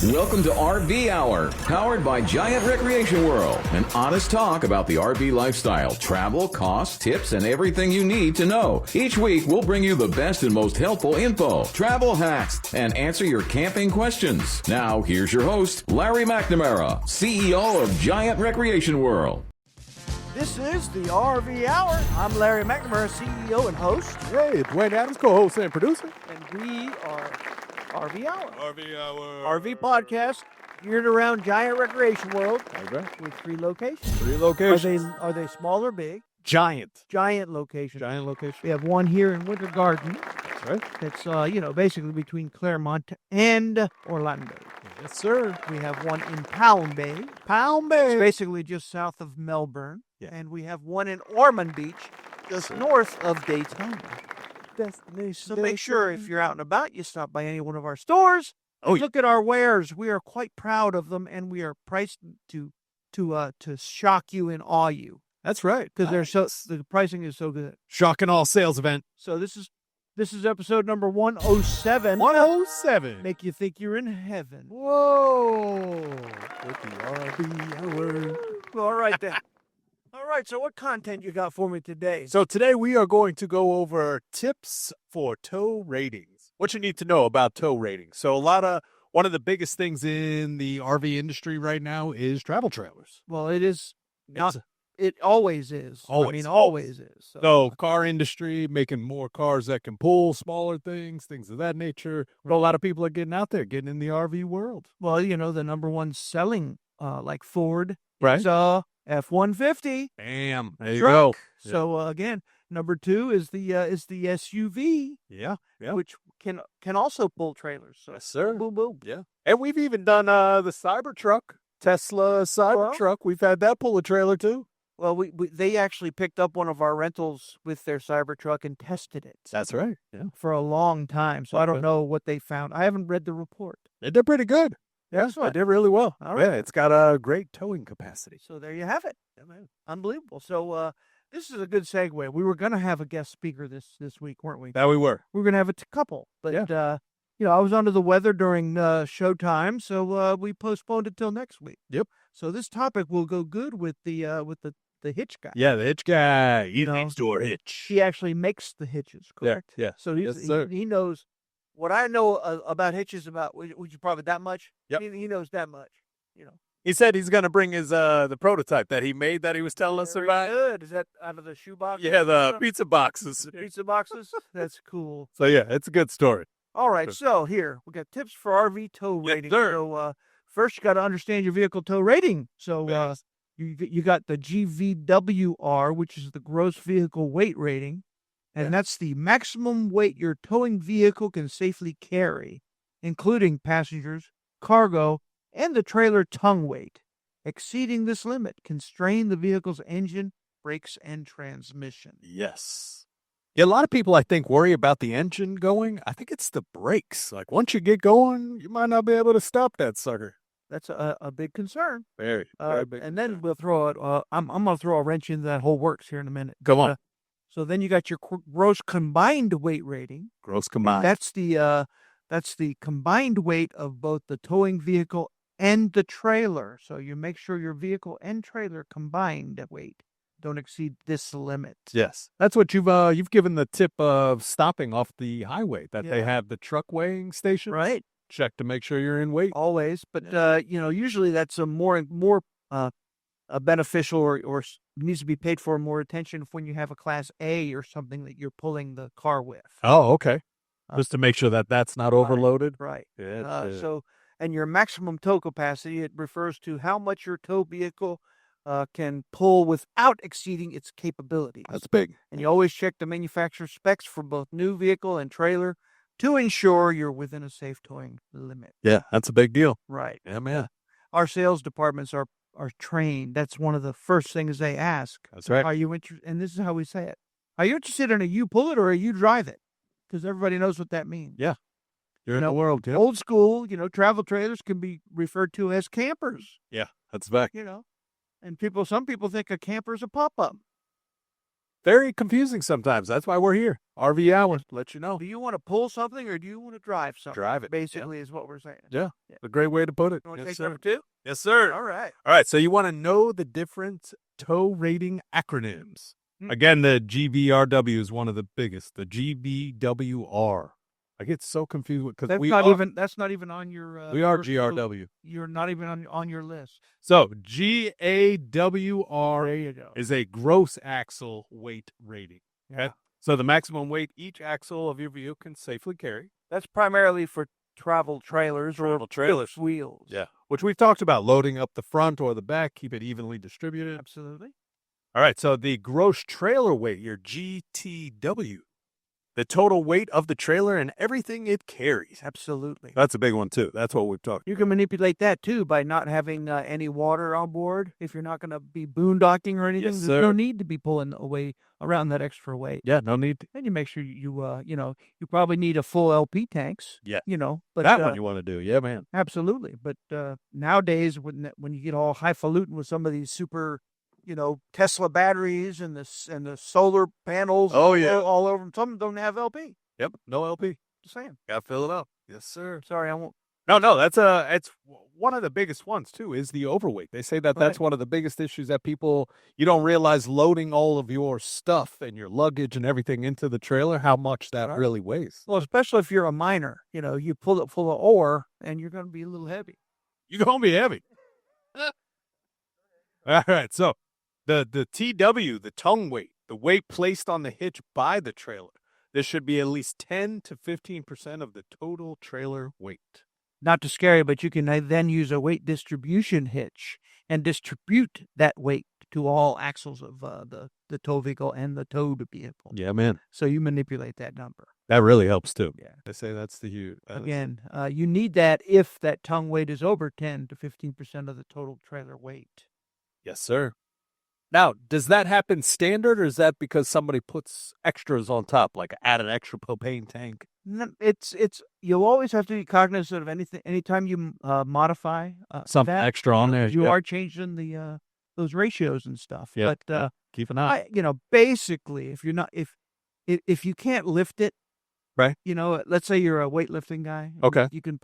Welcome to RV Hour, powered by Giant Recreation World. An honest talk about the RV lifestyle, travel, costs, tips, and everything you need to know. Each week, we'll bring you the best and most helpful info, travel hacks, and answer your camping questions. Now, here's your host, Larry McNamara, CEO of Giant Recreation World. This is the RV Hour. I'm Larry McNamara, CEO and host. Hey, Dwayne Adams, co-host and producer. And we are RV Hour. RV Hour. RV podcast geared around Giant Recreation World. Okay. With 3 locations. 3 locations. Are they small or big? Giant. Giant locations. Giant location. We have one here in Winter Garden. That's right. That's, basically between Claremont and Orlando. Yes, sir. We have one in Palm Bay. Palm Bay. It's basically just south of Melbourne. Yeah. And we have one in Ormond Beach, just north of Daytona. Destination. So make sure if you're out and about, you stop by any one of our stores. Oh, Look at our wares. We are quite proud of them, and we are priced to shock you and awe you. That's right. Because the pricing is so good. Shock and all sales event. So this is episode number 107. 107. Make you think you're in heaven. Whoa. With the RV Hour. All right then. All right, so what content you got for me today? So today we are going to go over tips for tow ratings. What you need to know about tow ratings. So one of the biggest things in the RV industry right now is travel trailers. Well, it is not. It always is. Always. Always is. So car industry making more cars that can pull smaller things of that nature. But a lot of people are getting out there, getting in the RV world. Well, the number one selling, like Ford, Right. is F-150. Bam. There you truck. go. So again, number 2 is the SUV, Yeah. which can also pull trailers. So Yes, sir. boom, boom. Yeah. And we've even done the Cybertruck, Tesla Cybertruck. We've had that pull a trailer too. Well, they actually picked up one of our rentals with their Cybertruck and tested it. That's right. Yeah. For a long time. So I don't Okay. know what they found. I haven't read the report. They did pretty good. Yeah, Excellent. they did really well. All right. Yeah, it's got a great towing capacity. So there you have it. Yeah, man. Unbelievable. So this is a good segue. We were going to have a guest speaker this week, weren't we? That we were. We were going to have a couple, but I was under the weather during showtime, so we postponed it till next week. Yep. So this topic will go good with the hitch guy. Yeah, the hitch guy. He You know, needs door hitch. He actually makes the hitches, correct? Yeah. So Yes, sir. he knows what I know about hitches. Would you probably that much? Yep. He knows that much. He said he's going to bring his the prototype that he made that he was telling us Very about. good. Is that out of the shoebox? Yeah, the pizza boxes. pizza boxes. That's cool. So yeah, it's a good story. All right, Sure. so here we got tips for RV tow Yes, rating. sir. So first, you got to understand your vehicle tow rating. So Yes. you got the GVWR, which is the gross vehicle weight rating, and that's the maximum weight your towing vehicle can safely carry, including passengers, cargo, and the trailer tongue weight. Exceeding this limit can strain the vehicle's engine, brakes, and transmission. Yes. Yeah, a lot of people, I think, worry about the engine going. I think it's the brakes. Like, once you get going, you might not be able to stop that sucker. That's a big concern. Very big. And then we'll throw it. I'm going to throw a wrench into that whole works here in a minute. Come on. So then you got your gross combined weight rating. Gross combined. That's the combined weight of both the towing vehicle and the trailer. So you make sure your vehicle and trailer combined weight don't exceed this limit. Yes. That's what you've given the tip of stopping off the highway, that they Yeah. have the truck weighing station. Right. Check to make sure you're in weight. Always, but usually that's a more beneficial or needs to be paid for more attention when you have a Class A or something that you're pulling the car with. Oh, okay. Just to make sure that that's not overloaded. Right. Yeah. And your maximum tow capacity, it refers to how much your tow vehicle can pull without exceeding its capabilities. That's big. And you always check the manufacturer specs for both new vehicle and trailer to ensure you're within a safe towing limit. Yeah, that's a big deal. Right. Yeah, man. Our sales departments are trained. That's one of the first things they ask. That's right. Are you interested? And this is how we say it. Are you interested in a you pull it or a you drive it? Because everybody knows what that means. Yeah. You're in the world. Yep. Old school, travel trailers can be referred to as campers. Yeah, that's back. And some people think a camper is a pop-up. very confusing sometimes. That's why we're here. RV Hour, let you know. Do you want to pull something or do you want to drive something? Drive it. Basically, is what we're saying. Yeah, a great way to put it. You want to Yes, take sir. number 2? Yes, sir. All right. All right, so you want to know the different tow rating acronyms. Again, the GVRW is one of the biggest. The GVWR. I get so confused because That's not even on your. we are first- GRW. You're not even on your list. So GAWR There you go. is a gross axle weight rating. Yeah. Okay? So the maximum weight each axle of your vehicle can safely carry. That's primarily for travel trailers or fixed wheels. Yeah. Which we've talked about, loading up the front or the back, keep it evenly distributed. Absolutely. All right, so the gross trailer weight, your GTW, the total weight of the trailer and everything it carries. Absolutely. That's a big one, too. That's what we've talked. You can manipulate that, too, by not having any water on board. If you're not going to be boondocking or anything, Yes, there's no sir. need to be pulling away around that extra weight. Yeah, no need to. Then you make sure you probably need a full LP tanks. Yeah. But That one you want to do. Yeah, man. absolutely. But nowadays, when you get all highfalutin with some of these super, Tesla batteries and the solar panels, Oh, yeah. all over them, some of them don't have LP. Yep, no LP. Just saying. Got to fill it up. Yes, sir. Sorry, I won't. No, it's one of the biggest ones, too, is the overweight. They say that that's Right. one of the biggest issues that you don't realize loading all of your stuff and your luggage and everything into the trailer, how much that Right. really weighs. Well, especially if you're a miner, you pull it full of ore and you're going to be a little heavy. You're going to be heavy. All right, so the TW, the tongue weight, the weight placed on the hitch by the trailer, this should be at least 10 to 15% of the total trailer weight. Not too scary, but you can then use a weight distribution hitch and distribute that weight to all axles of the tow vehicle and the towed vehicle. Yeah, man. So you manipulate that number. That really helps, too. Yeah. They say that's the huge. Again, you need that if that tongue weight is over 10 to 15% of the total trailer weight. Yes, sir. Now, does that happen standard, or is that because somebody puts extras on top, like add an extra propane tank? It's you'll always have to be cognizant of anything. Anytime you modify Something that, extra on there. you Yep. are changing the those ratios and stuff. Yep. But Keep an eye. basically, if you're not if you can't lift it, Right. Let's say you're a weightlifting guy. Okay. You can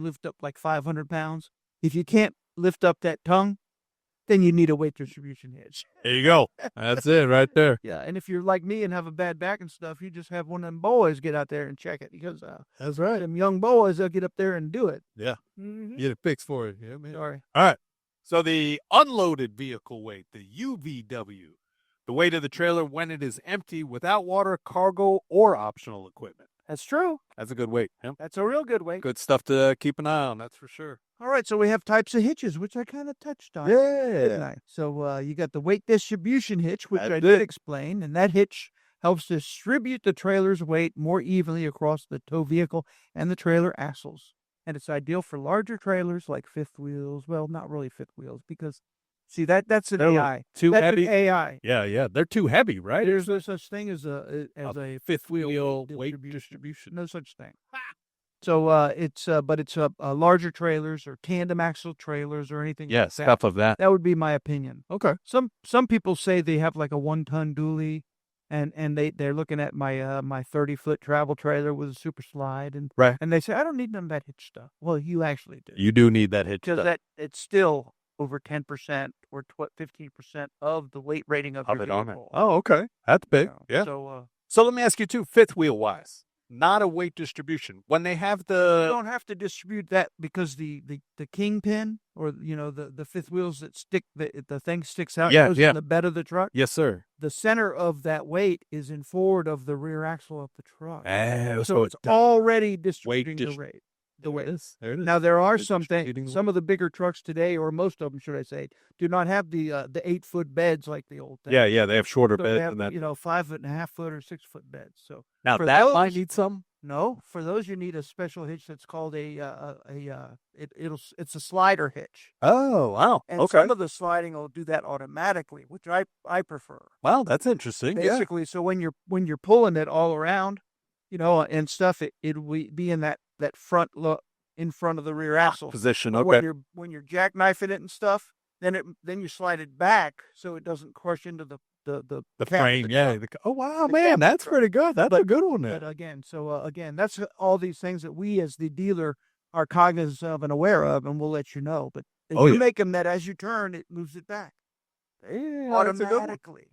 lift up like 500 pounds. If you can't lift up that tongue, then you need a weight distribution hitch. There you go. That's it right there. Yeah, and if you're like me and have a bad back and stuff, you just have one of them boys get out there and check it because That's right. them young boys, they'll get up there and do it. Yeah. Mm-hmm. Get it fixed for it. Yeah, man. Sorry. All right. So the unloaded vehicle weight, the UVW, the weight of the trailer when it is empty without water, cargo, or optional equipment. That's true. That's a good weight. Yeah. That's a real good weight. Good stuff to keep an eye on, that's for sure. All right, so we have types of hitches, which I kind of touched on. didn't Yeah. I? So you got the weight distribution hitch, which That's I did it. explain, and that hitch helps distribute the trailer's weight more evenly across the tow vehicle and the trailer axles. And it's ideal for larger trailers like fifth wheels. Well, not really fifth wheels because, see, that's an They're AI. too That's heavy. an AI. Yeah. They're too heavy, right? There's no such thing as a fifth wheel weight distribution. distribution. No such thing. So it's larger trailers or tandem axle trailers or anything. Yeah, like that. stuff of that. That would be my opinion. Okay. Some people say they have like a 1-ton dually, and they're looking at my my 30-foot travel trailer with a super slide, and Right. and they say I don't need none of that hitch stuff. Well, you actually do, You do need that hitch. because stuff. that it's still over 10% or 15% of the weight rating of Of your it on it. vehicle. Oh, okay. That's big. Yeah. So So let me ask you too, fifth wheel wise, not a weight distribution. When they have you the don't have to distribute that because the kingpin or the fifth wheels that stick the thing sticks out, Yeah, goes yeah. in the bed of the truck. yes, sir. The center of that weight is in forward of the rear axle of the truck. Oh, So it's already distributing dis- the weight. The weight. There it is. Now there are It's some distributing the some of the bigger trucks today, or most of them, should I say, do not have the 8-foot beds like the old thing. Yeah, they have shorter So beds they have, than that. 5.5-foot or 6-foot beds. So Now for that might those- need some. no, for those you need a special hitch that's called it's a slider hitch. Oh, wow. And Okay. some of the sliding will do that automatically, which I prefer. Wow, that's interesting. Yeah. Basically, so when you're pulling it all around, and stuff, it will be in that front look in front of the rear axle Position. But Okay. when you're jackknifing it and stuff, then you slide it back so it doesn't crush into the the frame. Yeah. Oh wow, the man, cab that's truck. pretty good. That's a good one there. But again, that's all these things that we as the dealer are cognizant of and aware of, and we'll let you know. But if you make them that as you turn, it moves it back automatically.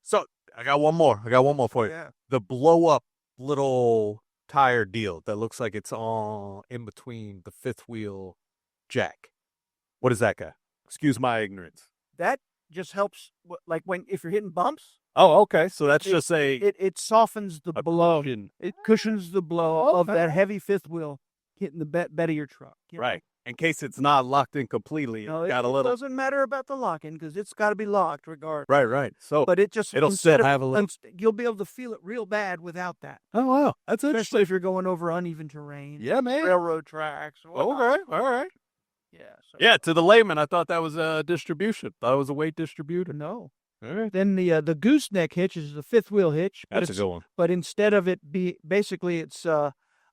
So I got one more. For you. Yeah. The blow up little tire deal that looks like it's all in between the fifth wheel jack. What is that guy? Excuse my ignorance. That just helps, like if you're hitting bumps. Oh, okay. So that's just it softens the blow. Cushion. It cushions the blow of that heavy fifth wheel hitting the bed of your truck. Right. In case it's not locked in completely. No, it doesn't matter about the locking because it's got to be locked regardless. Right. So, but it'll have a little. You'll be able to feel it real bad without that. Oh wow, that's interesting. Especially if you're going over uneven terrain. Yeah, man. Railroad tracks. Okay, all right. Yeah. So. Yeah, to the layman, I thought that was a distribution. Thought it was a weight distributor. No. All right. Then the gooseneck hitch is the fifth wheel hitch. That's a good one. But instead of it it's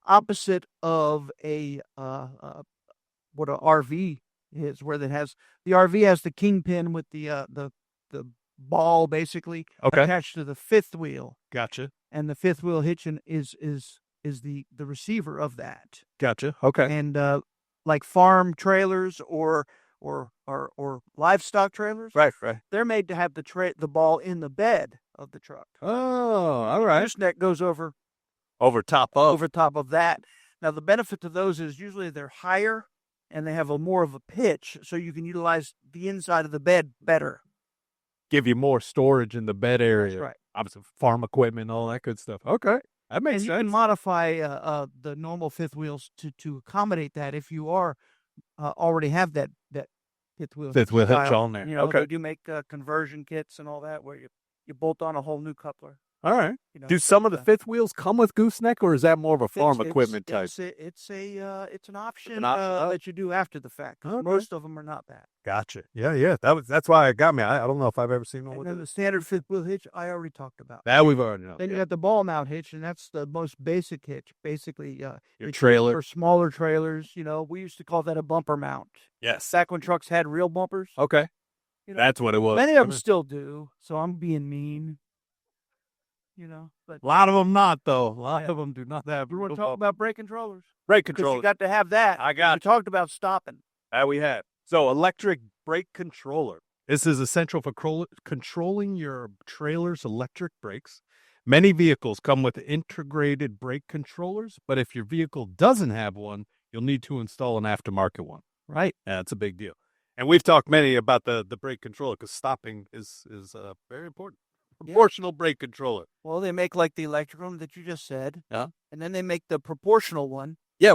opposite of what a RV is, where it has the RV has the kingpin with the ball basically attached to the fifth wheel. Gotcha. And the fifth wheel hitch is the receiver of that. Gotcha. Okay. And like farm trailers or livestock trailers, right, they're made to have the ball in the bed of the truck. Oh, all right. The gooseneck goes over top of that. Now the benefit to those is usually they're higher and they have more of a pitch, so you can utilize the inside of the bed better. Give you more storage in the bed area. That's right. Obviously, farm equipment, all that good stuff. Okay, that makes sense. You can modify the normal fifth wheels to accommodate that if you are already have that fifth wheel hitch on there. They do make conversion kits and all that where you bolt on a whole new coupler. All right. Do some of the fifth wheels come with gooseneck, or is that more of a farm equipment type? It's an option that you do after the fact. Most of them are not that. Gotcha. Yeah. That's why it got me. I don't know if I've ever seen one with the standard fifth wheel hitch. I already talked about that. We've already know. Then you got the ball mount hitch, and that's the most basic hitch. Basically, your trailer for smaller trailers. We used to call that a bumper mount. Yes. Back when trucks had real bumpers. Okay. That's what it was. Many of them still do. So I'm being mean. But a lot of them not though. A lot of them do not have. We want to talk about brake controllers. Brake controllers. You got to have that. We talked about stopping. That we had. So electric brake controller. This is essential for controlling your trailer's electric brakes. Many vehicles come with integrated brake controllers, but if your vehicle doesn't have one, you'll need to install an aftermarket one. Right. Yeah, it's a big deal. And we've talked many about the brake controller because stopping is very important. Proportional brake controller. Well, they make like the electric one that you just said. Yeah. And then they make the proportional one. Yeah,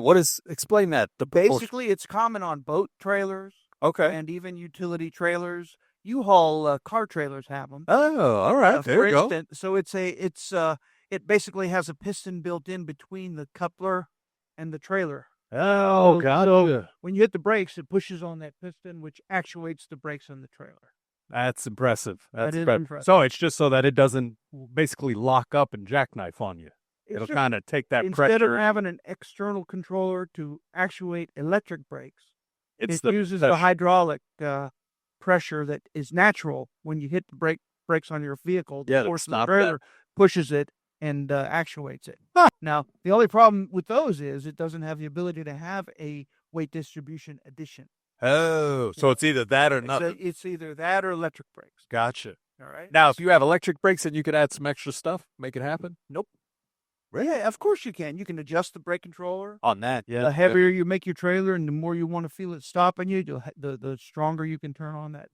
explain that. Basically, it's common on boat trailers. Okay. And even utility trailers. U-Haul car trailers have them. Oh, all right. There you go. So it basically has a piston built in between the coupler and the trailer. Oh, God. So when you hit the brakes, it pushes on that piston, which actuates the brakes on the trailer. That's impressive. That is impressive. So it's just so that it doesn't basically lock up and jackknife on you. It'll kind of take that pressure. Instead of having an external controller to actuate electric brakes, it uses the hydraulic pressure that is natural when you hit the brakes on your vehicle. The force of the trailer pushes it and actuates it. Now, the only problem with those is it doesn't have the ability to have a weight distribution addition. Oh, so it's either that or nothing. It's either that or electric brakes. Gotcha. All right. Now, if you have electric brakes, then you could add some extra stuff, make it happen? Nope. Really? Yeah, of course you can. You can adjust the brake controller. On that, yeah. The heavier you make your trailer and the more you want to feel it stopping you, the stronger you can turn on that,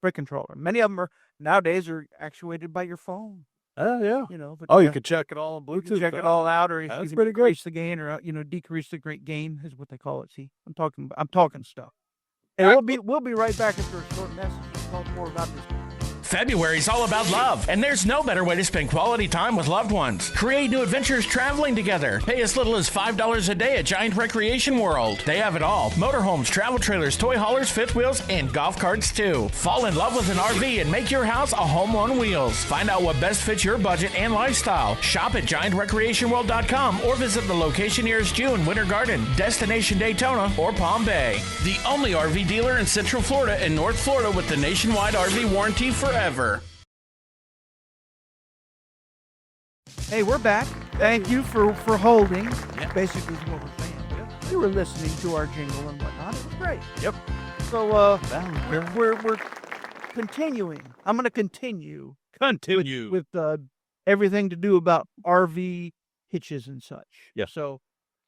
brake controller. Many of them nowadays are actuated by your phone. Oh, yeah. But, you can check it all on Bluetooth. You can check it all out, or you can increase the gain, or decrease the gain is what they call it. See, I'm talking stuff. And we'll be right back after a short message to talk more about this. February's all about love, and there's no better way to spend quality time with loved ones. Create new adventures traveling together. Pay as little as $5 a day at Giant Recreation World. They have it all. Motorhomes, travel trailers, toy haulers, fifth wheels, and golf carts too. Fall in love with an RV and make your house a home on wheels. Find out what best fits your budget and lifestyle. Shop at GiantRecreationWorld.com or visit the location nearest you in Winter Garden, Destination Daytona, or Palm Bay. The only RV dealer in Central Florida and North Florida with the nationwide RV warranty forever. Hey, we're back. Thank you for holding. Yeah. Basically, is what we're saying. Yeah. You were listening to our jingle and whatnot. It was great. Yep. So we're continuing. I'm going to continue Continue. with everything to do about RV hitches and such. Yeah. So,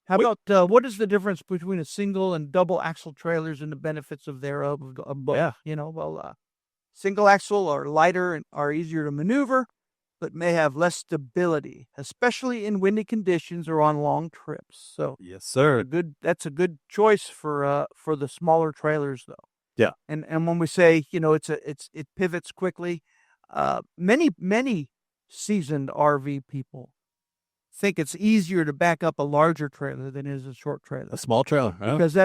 how about what is the difference between a single and double axle trailers and the benefits of thereof? Of both? Yeah. Single axle are lighter and are easier to maneuver, but may have less stability, especially in windy conditions or on long trips. So, Yes, sir. that's a good choice for the smaller trailers, though. Yeah. And when we say it pivots quickly, many seasoned RV people think it's easier to back up a larger trailer than it is a short trailer. A small trailer. Huh? Because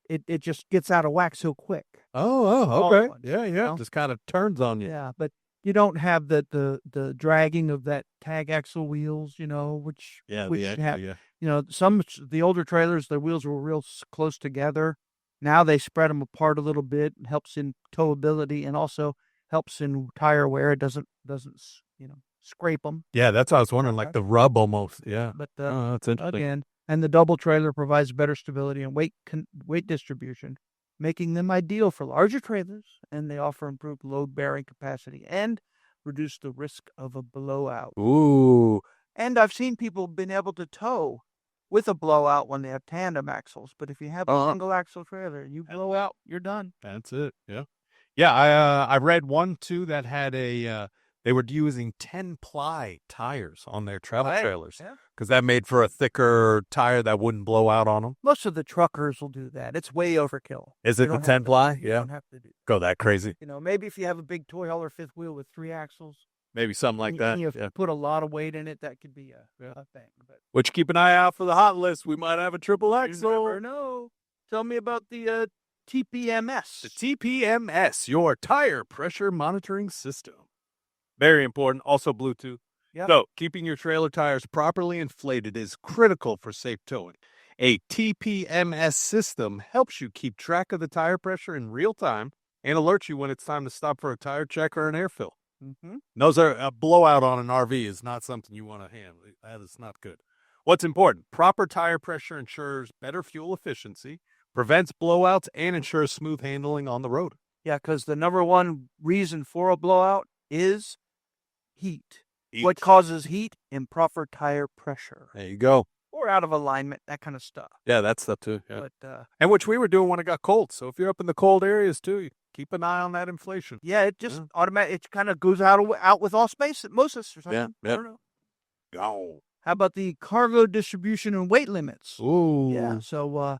it just gets out of whack so quick. Oh, All okay. at once, Yeah. you know? Just kind of turns on you. Yeah, but you don't have the dragging of that tag axle wheels, which have, the older trailers, the wheels were real close together. Now they spread them apart a little bit. It helps in towability and also helps in tire wear. It doesn't scrape them. Yeah, that's what I was wondering, like the rub almost. Yeah. But That's interesting. again, and the double trailer provides better stability and weight distribution, making them ideal for larger trailers, and they offer improved load-bearing capacity and reduce the risk of a blowout. Ooh. And I've seen people been able to tow with a blowout when they have tandem axles, but if you have a single axle trailer, you blow out, you're done. That's it. Yeah. Yeah, I read one too that had they were using 10-ply tires on their travel trailers because that made for a thicker tire that wouldn't blow out on them. Most of the truckers will do that. It's way overkill. Is it the 10-ply? You Yeah. don't have to do. Go that crazy. Maybe if you have a big toy hauler fifth wheel with 3 axles, Maybe something like that. and you Yeah. put a lot of weight in it, that could be a thing. But Which keep an eye out for the hot list. We might have a triple you axle. never know. Tell me about the TPMS. The TPMS, your tire pressure monitoring system. Very important. Also Bluetooth. Yeah. So keeping your trailer tires properly inflated is critical for safe towing. A TPMS system helps you keep track of the tire pressure in real time and alerts you when it's time to stop for a tire check or an air fill. Mm-hmm. Those are a blowout on an RV is not something you want to handle. That is not good. What's important? Proper tire pressure ensures better fuel efficiency, prevents blowouts, and ensures smooth handling on the road. Yeah, because the number one reason for a blowout is heat. What causes heat? Improper tire pressure. There you go. Or out of alignment, that kind of stuff. Yeah, that stuff too. Yeah. But And which we were doing when it got cold. So if you're up in the cold areas too, keep an eye on that inflation. yeah, it just it kind of goes out with osmosis or something. Yeah, I yep. don't know. Go. How about the cargo distribution and weight limits? Ooh. Yeah, so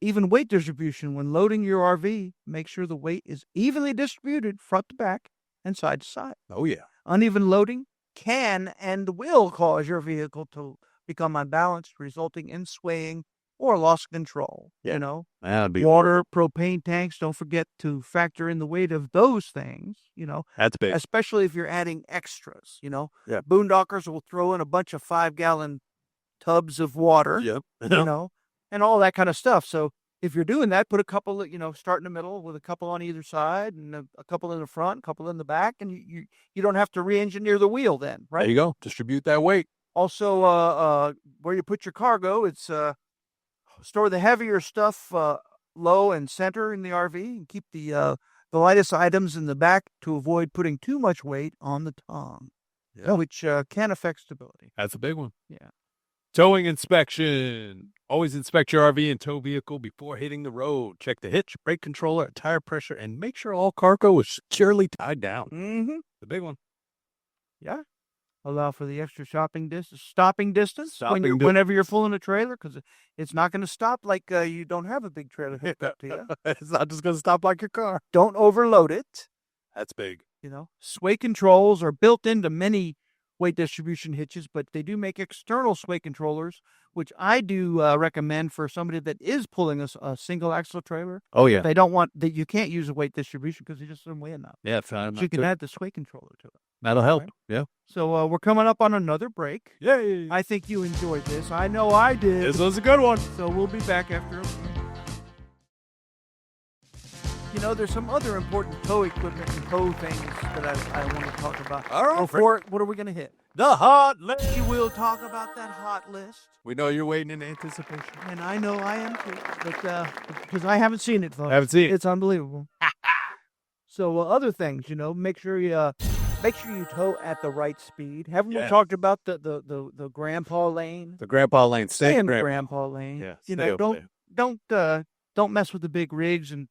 even weight distribution when loading your RV, make sure the weight is evenly distributed front to back and side to side. Oh, yeah. Uneven loading can and will cause your vehicle to become unbalanced, resulting in swaying or loss of control. Yeah. That'd be Water, propane tanks, don't forget to factor in the weight of those things, That's big. especially if you're adding extras, Yeah. Boondockers will throw in a bunch of 5-gallon tubs of water, Yep. and all that kind of stuff. So if you're doing that, put a couple, start in the middle with a couple on either side and a couple in the front, a couple in the back, and you don't have to re-engineer the wheel then, right? There you go. Distribute that weight. Also, where you put your cargo, it's store the heavier stuff low and center in the RV, and keep the lightest items in the back to avoid putting too much weight on the tongue, which can affect stability. That's a big one. Yeah. Towing inspection. Always inspect your RV and tow vehicle before hitting the road. Check the hitch, brake controller, tire pressure, and make sure all cargo is securely tied down. Mm-hmm. The big one. Yeah. Allow for the extra stopping distance Stopping whenever you're pulling a trailer, because it's not going to stop like you don't have a big trailer hooked up to you. It's not just going to stop like your car. Don't overload it. That's big. Sway controls are built into many weight distribution hitches, but they do make external sway controllers, which I do recommend for somebody that is pulling a single axle trailer. Oh, yeah. They don't want that. You can't use a weight distribution because it just doesn't weigh enough. Yeah, fine. So you can add the sway controller to it. That'll help. Right. Yeah. So we're coming up on another break. Yay. I think you enjoyed this. I know I did. This was a good one. So we'll be back after. there's some other important tow equipment and tow things that I want to talk about. All right, Before, what are we going to hit? The hot list. We will talk about that hot list. We know you're waiting in anticipation. And I know I am too, but because I haven't seen it, folks. Haven't seen it. It's unbelievable. So other things, make sure you tow at the right speed. Haven't we talked about the grandpa lane? The grandpa lane. Stay in the grandpa lane. Yeah. Don't mess with the big rigs. And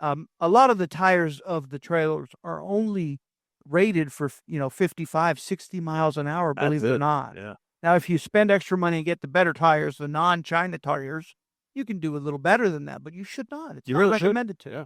a lot of the tires of the trailers are only rated for 55, 60 miles an hour. Believe it or not. Yeah. Now, if you spend extra money and get the better tires, the non-China tires, you can do a little better than that, but you should not. It's not recommended to. Yeah.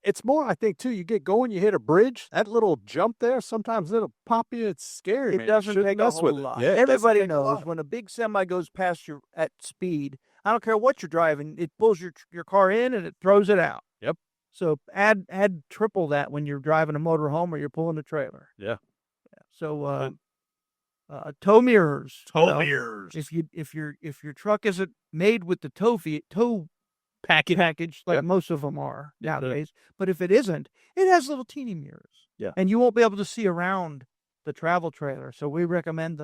It's more, I think, too, you get going, you hit a bridge, that little jump there, sometimes it'll pop you. It's scary, It doesn't take a whole lot. Yeah, everybody knows when a big semi goes past you at speed, I don't care what you're driving, it pulls your car in and it throws it out. Yep. So add triple that when you're driving a motorhome or you're pulling a trailer. Yeah. So tow mirrors. Mirrors. If your truck isn't made with the tow package like most of them are nowadays, but if it isn't, it has little teeny mirrors. Yeah. And you won't be able to see around the travel trailer. So we recommend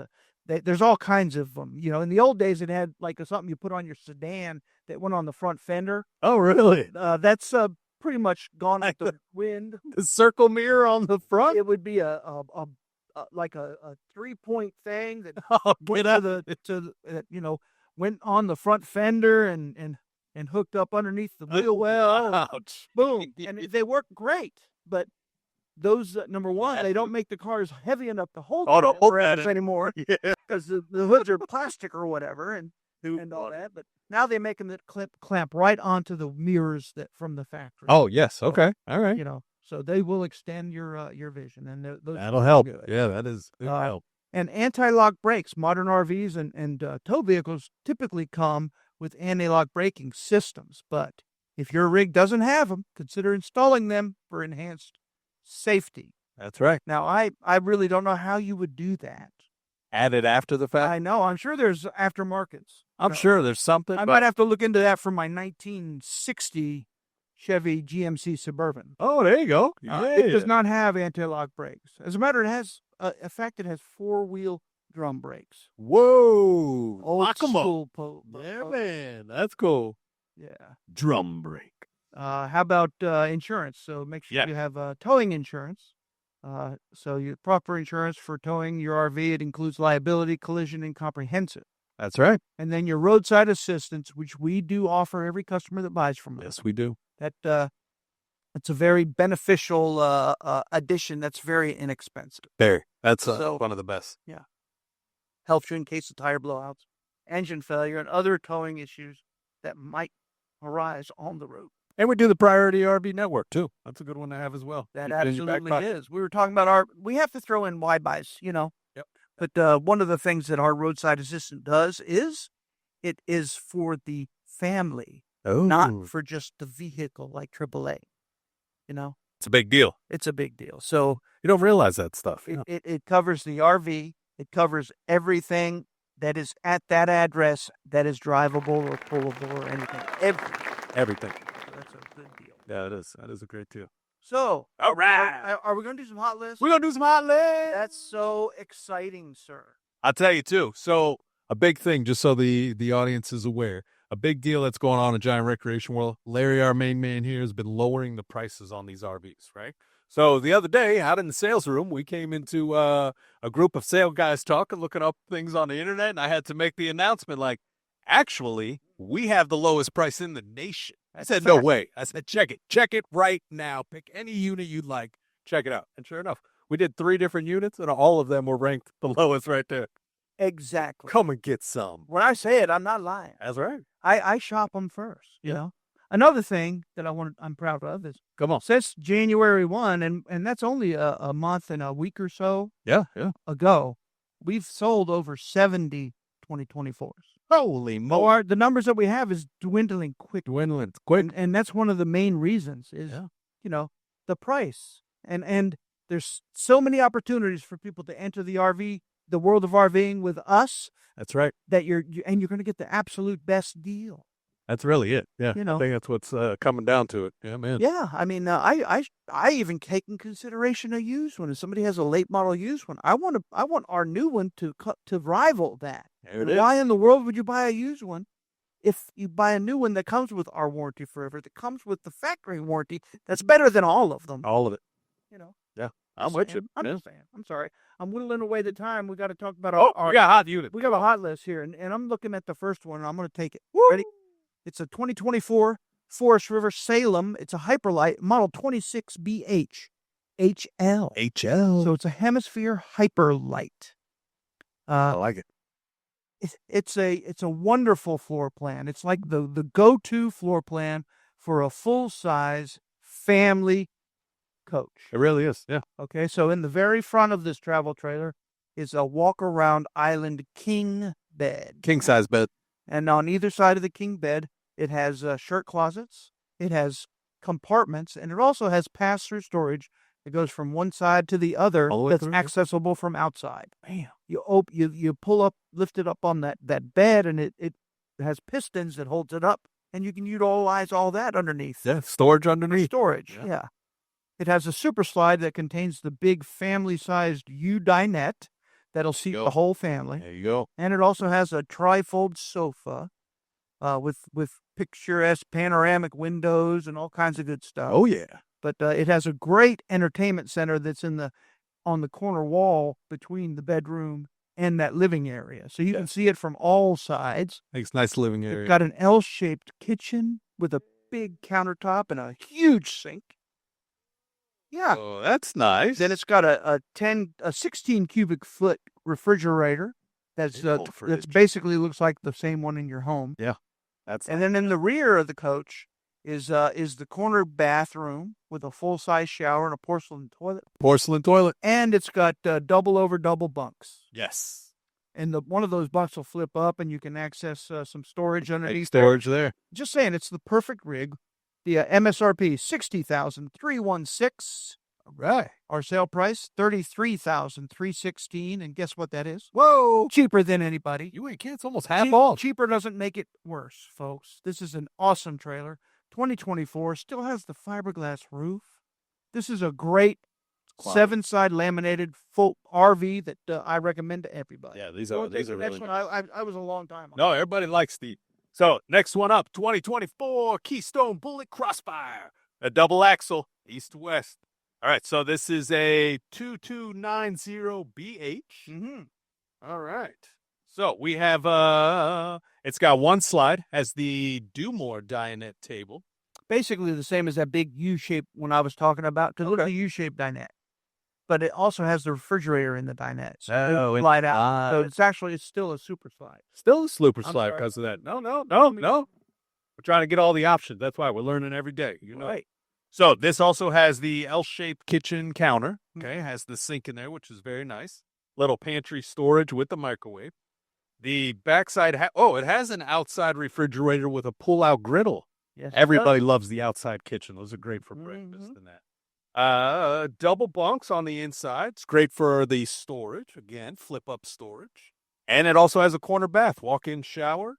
there's all kinds of them. In the old days, it had like something you put on your sedan that went on the front fender. Oh, really? That's pretty much gone with the wind. The circle mirror on the front? It would be a 3-point thing that went on the front fender and hooked up underneath the wheel well. Ouch. Boom. And they work great, but those, number one, they don't make the cars heavy enough to hold it anymore. Yeah. Because the hoods are plastic or whatever and all that. But now they make them that clamp right onto the mirrors from the factory. Oh, yes. Okay. All right. So they will extend your vision. And that'll help. Good. Yeah, that is help. And anti-lock brakes. Modern RVs and tow vehicles typically come with anti-lock braking systems. But if your rig doesn't have them, consider installing them for enhanced safety. That's right. Now, I really don't know how you would do that. Add it after the fact? I know. I'm sure there's aftermarkets. I'm sure there's something. I might have to look into that for my 1960 Chevy GMC Suburban. Oh, there you go. It does not have anti-lock brakes. As a matter of fact, it has 4-wheel drum brakes. Whoa. Old school. Yeah, man. That's cool. Yeah. Drum brake. How about insurance? So make sure you have towing insurance. So your proper insurance for towing your RV, it includes liability, collision, and comprehensive. That's right. And then your roadside assistance, which we do offer every customer that buys from us. Yes, we do. It's a very beneficial addition that's very inexpensive. That's one of the best. Yeah. Helps you in case of tire blowouts, engine failure, and other towing issues that might arise on the road. And we do the Priority RV Network, too. That's a good one to have as well. That absolutely is. We were talking about we have to throw in wide buys, Yep. But one of the things that our roadside assistant does is it is for the family, not for just the vehicle like AAA. It's a big deal. It's a big deal. So you don't realize that stuff. It covers the RV. It covers everything that is at that address that is drivable or pullable or anything. Everything. So that's a good deal. Yeah, it is. That is a great deal. So, all right. Are we going to do some hot lists? We're going to do some hot lists. That's so exciting, sir. I'll tell you, too. So, a big thing, just so the audience is aware, a big deal that's going on in Giant Recreation World. Larry, our main man here, has been lowering the prices on these RVs, right? So, the other day, out in the sales room, we came into a group of sale guys talking, looking up things on the internet, and I had to make the announcement like, actually, we have the lowest price in the nation. I said, no way. I said, check it. Check it right now. Pick any unit you'd like. Check it out. And sure enough, we did 3 different units, and all of them were ranked the lowest right there. Exactly. Come and get some. When I say it, I'm not lying. That's right. I shop them first, you know. Another thing that I'm proud of is, since January 1, and that's only a month and a week or so ago, we've sold over 70 2024s. Holy moly. The numbers that we have is dwindling quick. And that's one of the main reasons is, the price. And there's so many opportunities for people to enter the world of RVing with us. That's right. That you're going to get the absolute best deal. That's really it. Yeah. You know. I think that's what's coming down to it. Yeah, man. Yeah, I mean, I even take in consideration a used one. If somebody has a late model used one, I want our new one to rival that. There it And is. why in the world would you buy a used one if you buy a new one that comes with our warranty forever, that comes with the factory warranty, that's better than all of them? All of it. You know. Yeah. I'm with you. I'm Yeah. just saying. I'm sorry. I'm whittling away the time. We got to talk about Oh, our we got hot unit. we got a hot list here, and I'm looking at the first one, and I'm going to take it. Ready? It's a 2024 Forest River Salem. It's a Hyperlight, model 26BH HL. HL. So it's a Hemisphere Hyperlight. I like it. It's a wonderful floor plan. It's like the go-to floor plan for a full-size family coach. It really is. Yeah. Okay, so in the very front of this travel trailer is a walk-around island king bed. King size bed. And on either side of the king bed, it has shirt closets, it has compartments, and it also has pass-through storage that goes from one side to the other All the way that's through? accessible from outside. Bam. You pull up, lift it up on that bed, and it has pistons that holds it up, and you can utilize all that underneath. Yeah. Storage underneath. Storage, yeah. It has a super slide that contains the big family-sized U dinette that'll seat Go. the whole family. There you go. And it also has a trifold sofa with picturesque panoramic windows and all kinds of good stuff. Oh, yeah. But it has a great entertainment center that's on the corner wall between the bedroom and that living area. So you can see it from all sides. Makes nice living area. It's got an L-shaped kitchen with a big countertop and a huge sink. Yeah. Oh, that's nice. Then it's got a 16 cubic foot refrigerator that's Big old fridge. that's basically looks like the same one in your home. That's And then in the rear of the coach is the corner bathroom with a full size shower and a porcelain toilet, and it's got double over double bunks. Yes. And one of those bunks will flip up, and you can access some storage underneath. Storage there. Just saying, it's the perfect rig. The MSRP $60,316. All right. Our sale price $33,316, and guess what that is? Whoa. Cheaper than anybody. You ain't kidding. It's almost half off. Cheaper doesn't make it worse, folks. This is an awesome trailer. 2024, still has the fiberglass roof. This is a great Quality. 7-side laminated full RV that I recommend to everybody. Yeah, these You are wanna take the really next one? I was a long time on. No, everybody likes the. So next one up, 2024 Keystone Bullet Crossfire, a double axle, east to west. All right, so this is a 2290BH. Mm-hmm. All right. So we have it's got one slide, has the Do More dinette table. Basically the same as that big U-shaped one I was talking about, because look at the U-shaped dinette. But it also has the refrigerator in the dinette. So Oh, it slide out. So it's still a super slide. Still a super I'm slide sorry. because of that. No. We're trying to get all the options. That's why we're learning every day. You know. Right. So this also has the L-shaped kitchen counter. Okay, has the sink in there, which is very nice. Little pantry storage with the microwave. The backside, it has an outside refrigerator with a pull-out griddle. Yes. it Everybody loves the outside kitchen. Those are great for breakfast Mhm. and that. Double bunks on the inside. It's great for the storage. Again, flip-up storage. And it also has a corner bath, walk-in shower,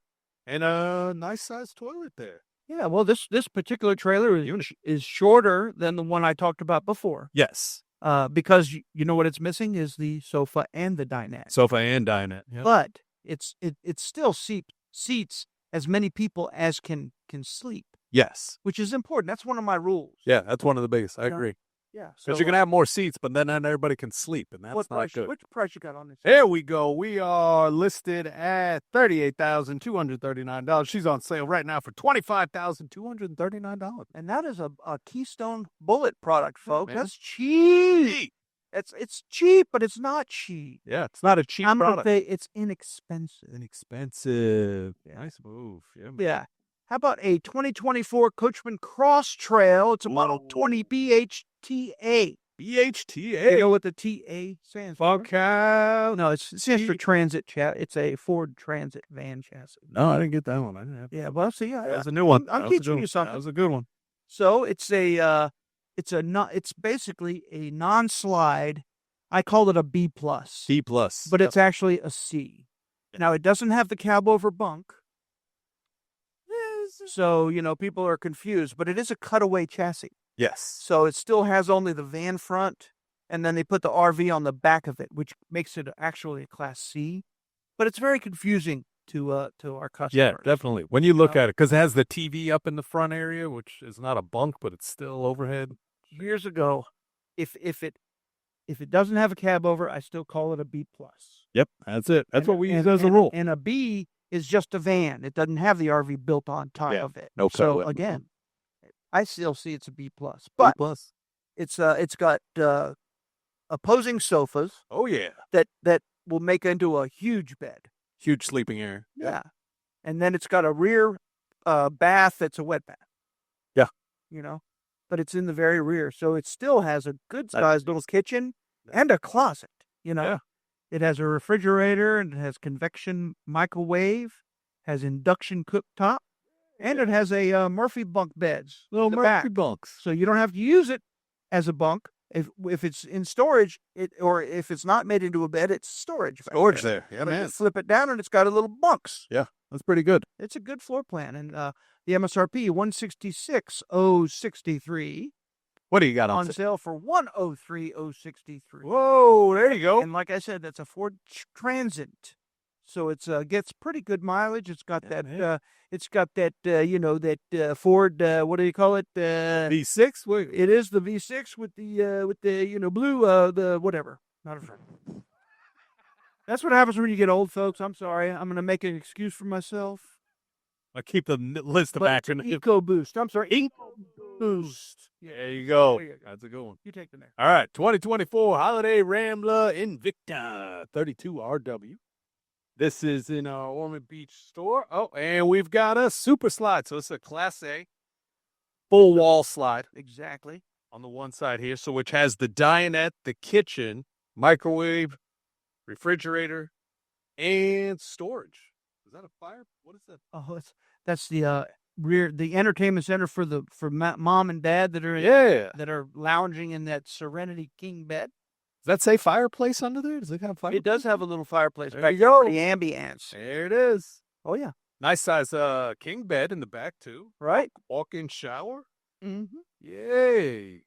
and a nice-sized toilet there. does. Yeah, well, this particular trailer is shorter than the one I talked about before. Yes. Because you know what it's missing is the sofa and the dinette. Sofa and dinette. Yep. But it still seats as many people as can sleep, Yes. which is important. That's one of my rules. Yeah, that's one of the biggest. I Yeah. agree. Yeah. Because you're going to have more seats, but then not everybody can sleep, and that's what not price? good. Which price you got on this? There we go. We are listed at $38,239. She's on sale right now for $25,239. And that is a Keystone Bullet product, folks. man. That's cheap. It's cheap, but it's not cheap. Yeah, it's not a cheap I'm gonna product. say it's inexpensive. Inexpensive. Yeah. Nice move. Yeah. Yeah. How about a 2024 Coachman Cross Trail? It's a Model Whoa. 20 BHTA. BHTA. You know what the TA stands for? Fuck out. No, it stands for Transit Chat. It's a Ford Transit van chassis. No, I didn't get that one. I didn't have Yeah, well, see, That was a new one. I'm That was a teaching good you one. something. That was a good one. So it's it's basically a non-slide. I call it a B+, C plus. but it's actually a C. Now it doesn't have the cab over bunk. So, people are confused, but it is a cutaway chassis. Yes. So it still has only the van front, and then they put the RV on the back of it, which makes it actually a Class C. But it's very confusing to our customers. Yeah, definitely. When you look at it, because it has the TV up in the front area, which is not a bunk, but it's still overhead. Years ago, if it doesn't have a cab over, I still call it a B+. Yep, that's it. That's what we use and, as a and- rule. And a B is just a van. It doesn't have the RV built on top of it. no So cutaway. again, I still see it's a B+. But it's got opposing sofas Oh yeah, that will make into a huge bed. huge sleeping area. Yeah. And then it's got a rear bath that's a wet bath. Yeah. But it's in the very rear. So it still has a good sized little kitchen and a closet, Yeah. It has a refrigerator and it has convection microwave, has induction cooktop, and it has a Murphy bunk beds. Little in the Murphy back. bunks. So you don't have to use it as a bunk. If it's in storage, or if it's not made into a bed, it's storage. back Storage there. there. Yeah, But you man. flip it down and it's got a little bunks. Yeah, that's pretty good. It's a good floor plan. And the MSRP, $166,063, What do you got on sale for $103,063. Whoa, there you go. And like I said, that's a Ford Transit. So it's gets pretty good mileage. It's got that Ford, what do you call it? V6? Wait. It is the V6 with the blue, the whatever. Not a friend. That's what happens when you get old, folks. I'm sorry. I'm going to make an excuse for myself. I keep the list of But it's acronyms. EcoBoost. I'm sorry. EcoBoost. There you go. There you go. That's a good one. You take the next. All right, 2024 Holiday Rambler Invicta 32RW. This is in our Ormond Beach store. Oh, and we've got a super slide. So it's a Class A full wall slide Exactly. on the one side here. So which has the dinette, the kitchen, microwave, refrigerator, and storage. Is that a fire? What is that? Oh, that's the the entertainment center for mom and dad that are Yeah. that are lounging in that Serenity King bed. Does that say fireplace under there? Does it have fireplace? It does have a little fireplace There back you there go. for the ambience. There it is. Oh yeah, Nice size king bed in the back too. right. Walk-in shower. Mm-hmm. Yay.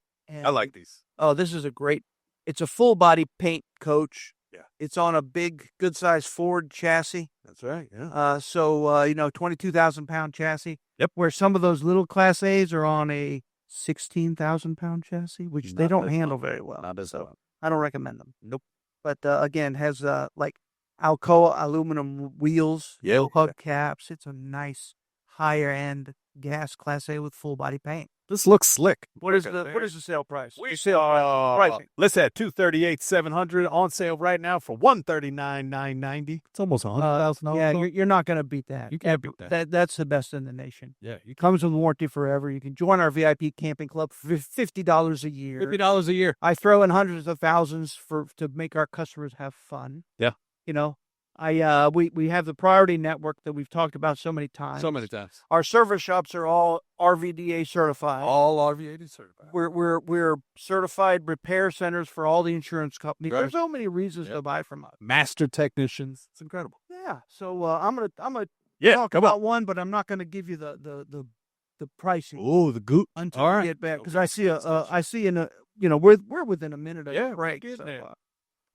I like these. Oh, this is a great. It's a full body paint coach. Yeah. It's on a big, good sized Ford chassis. That's right. Yeah. 22,000-pound chassis. Yep. Where some of those little Class A's are on a 16,000-pound chassis, which they Not don't as handle well. very well. Not as well. I don't recommend them. Nope. But again, has like Alcoa aluminum wheels, Yeah. hubcaps. It's a nice higher end gas Class A with full body paint. This looks slick. What is Look the at what there. is the sale price? We The sale pricing. List at $238,700 on sale right now for $139,990. It's almost $100,000. Yeah, you're not going to beat that. You can't beat that. That's the best in the nation. Yeah, you Comes with warranty forever. You can join our VIP camping club for $50 a year. $50 a year. I throw in hundreds of thousands to make our customers have fun. Yeah. We have the Priority Network that we've talked about so many times. So many times. Our service shops are all RVDA certified. All RV80 certified. We're certified repair centers for all the insurance companies. Right. There's so many reasons Yep. to buy from us. Master technicians. It's incredible. Yeah. So I'm gonna Yeah, talk come about on. one, but I'm not gonna give you the pricing Oh, the goot. until all we right. get back because Okay. I see we're within a minute of Yeah, a break. we're So, getting there.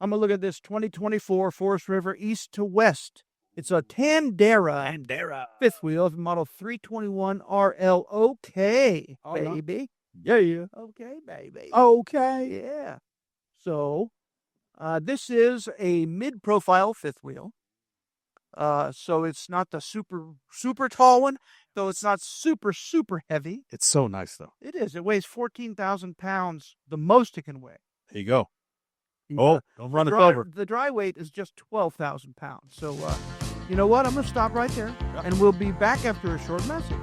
I'm gonna look at this 2024 Forest River East to West. It's a Tandera fifth wheel of model 321 RL. Okay, All right. baby. Yeah. Okay, baby. Okay. Yeah. So, this is a mid-profile fifth wheel. So it's not the super tall one, though it's not super heavy. It's so nice, though. It is. It weighs 14,000 pounds, the most it can weigh. There you go. The, Oh, don't run it dry, over. The dry weight is just 12,000 pounds. So, you know what? I'm going to stop right there, and we'll be back after a short message.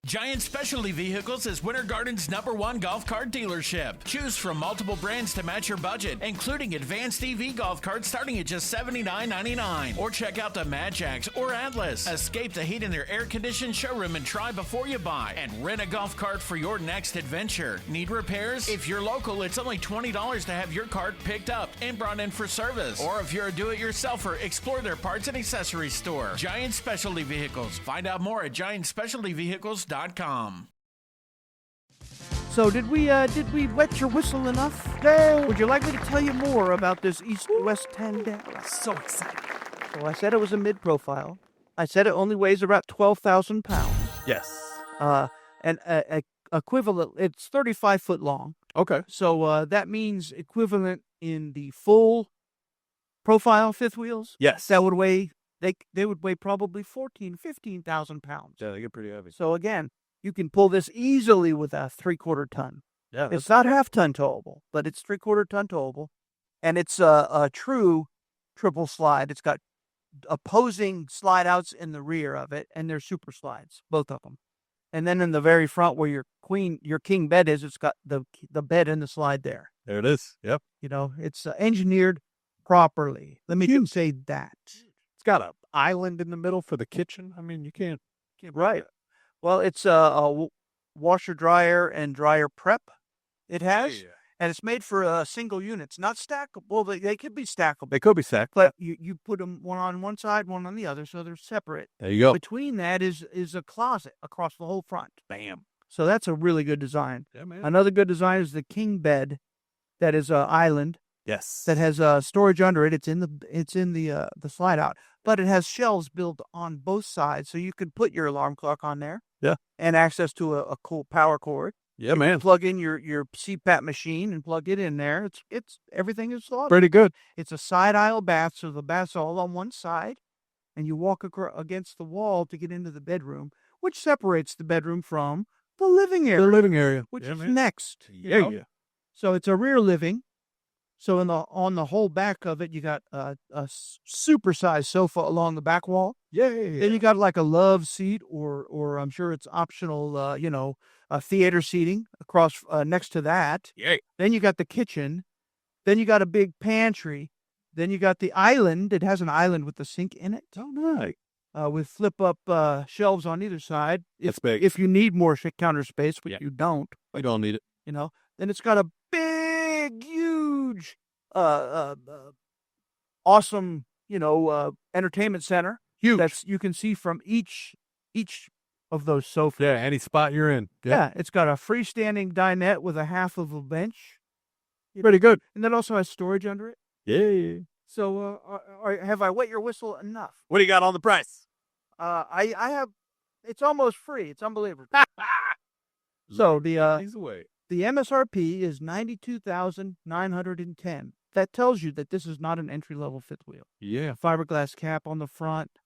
Giant Specialty Vehicles is Winter Garden's #1 golf cart dealership. Choose from multiple brands to match your budget, including advanced EV golf carts starting at just $79.99. Or check out the Mad Jacks or Atlas. Escape the heat in their air-conditioned showroom and try before you buy. And rent a golf cart for your next adventure. Need repairs? If you're local, it's only $20 to have your cart picked up and brought in for service. Or if you're a do-it-yourselfer, explore their parts and accessories store. Giant Specialty Vehicles. Find out more at giantspecialtyvehicles.com. So did we wet your whistle enough? No. Would you like me to tell you more about this East-West tandem? So excited. Well, I said it was a mid-profile. I said it only weighs about 12,000 pounds. Yes. And equivalent, it's 35 foot long. Okay. So that means equivalent in the full profile fifth wheels. Yes. That would weigh, they would weigh probably 15,000 pounds. Yeah, they get pretty heavy. So again, you can pull this easily with a 3/4 ton. Yeah. It's not half-ton towable, but it's 3/4 ton towable. And it's a true triple slide. It's got opposing slide outs in the rear of it, and they're super slides, both of them. And then in the very front where your king bed is, it's got the bed and the slide there. There it is. Yep. You know, it's engineered properly. Let me just say that. It's got an island in the middle for the kitchen. I mean, you can't Right. Well, it's a washer dryer and dryer prep. It has, and it's made for single units, not stackable. Well, they could be stackable, They could be stacked. but you put them one on one side, one on the other, so they're separate. There you go. Between that is a closet across the whole front. Bam. So that's a really good design. Yeah, man. Another good design is the king bed, that is a island Yes. that has storage under it. It's in the slide out, but it has shelves built on both sides, so you could put your alarm clock on there. Yeah. And access to a cool power cord. Yeah, man. Plug in your CPAP machine and plug it in there. It's everything is slotted. Pretty good. It's a side aisle bath, so the bath's all on one side, and you walk against the wall to get into the bedroom, which separates the bedroom from the living area. The living area. Which Yeah, is man. next. Yeah. So it's a rear living. So on the whole back of it, you got a super-sized sofa along the back wall. Yay. Then you got like a love seat, or I'm sure it's optional, theater seating across next to that. Yay. Then you got the kitchen. Then you got a big pantry. Then you got the island. It has an island with the sink in it. Oh, nice. With flip-up shelves on either side. That's big. If you need more counter space, which you don't. We don't need it. You know. Then it's got a big, huge, awesome, entertainment center. Huge. That's you can see from each of those sofas. Yeah, any spot you're in. Yeah, it's got a freestanding dinette with a half of a bench. Pretty good. And that also has storage under it. Yeah. So, have I wet your whistle enough? What do you got on the price? I have. It's almost free. It's unbelievable. So He's away. the MSRP is $92,910. That tells you that this is not an entry-level fifth wheel. Yeah. Fiberglass cap on the front.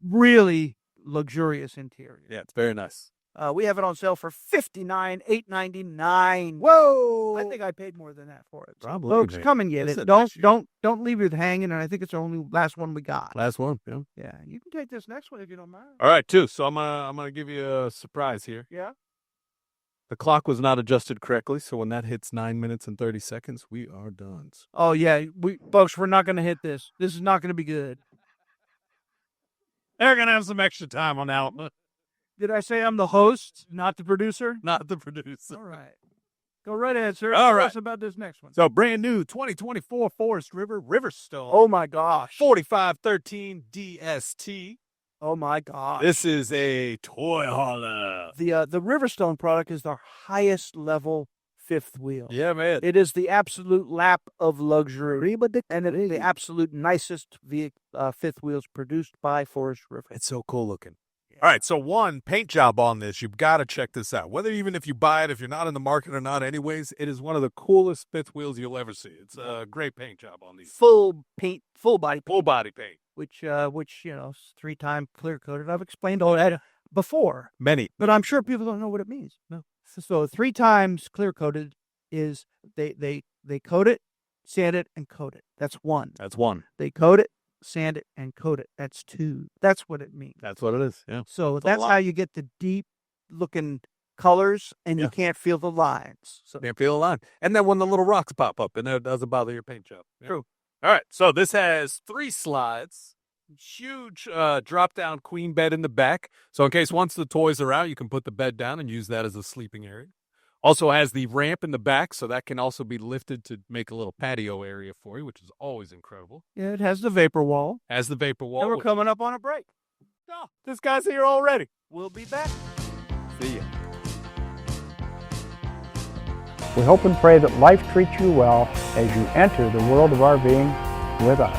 Really luxurious interior. Yeah, it's very nice. We have it on sale for $59,899. Whoa. I think I paid more than that for it. So, Probably, folks, man. come and get That's it. a nice Don't leave it hanging. And I think it's the only last one we got. Last one. Yeah. Yeah, you can take this next one if you don't mind. All right, too. So I'm gonna give you a surprise here. Yeah. The clock was not adjusted correctly, so when that hits 9 minutes and 30 seconds, we are done. Oh yeah, folks, we're not going to hit this. This is not going to be good. They're gonna have some extra time on that one. Did I say I'm the host, not the producer? Not the producer. All right. Go right ahead, sir. All Tell right. us about this next one. So brand new 2024 Forest River Riverstone. Oh my gosh. 4513 DST. Oh my gosh. This is a toy hauler. The Riverstone product is the highest level fifth wheel. Yeah, man. It is the absolute lap of luxury, and it is the absolute nicest fifth wheels produced by Forest River. It's so cool looking. All right, so one, paint job on this. You've got to check this out. Whether even if you buy it, if you're not in the market or not anyways, it is one of the coolest fifth wheels you'll ever see. It's a great paint job on these. Full paint, full body paint, Full body paint. which 3-time clear coated. I've explained all that before, Many. but I'm sure people don't know what it means. No. So 3 times clear coated is they coat it, sand it, and coat it. That's one. That's one. They coat it, sand it, and coat it. That's 2. That's what it means. That's what it is. Yeah. So a that's lot. how you get the deep looking colors, and Yeah. you can't feel the lines. So Can't feel a line. And then when the little rocks pop up, and it doesn't bother your paint job. Yeah. True. All right. So this has 3 slides, huge drop-down queen bed in the back. So in case once the toys are out, you can put the bed down and use that as a sleeping area. Also has the ramp in the back, so that can also be lifted to make a little patio area for you, which is always incredible. yeah, it has the vapor wall. Has the vapor wall. And we're which- coming up on a break. Oh, this guy's here already. We'll be back. See ya. We hope and pray that life treats you well as you enter the world of RVing with us.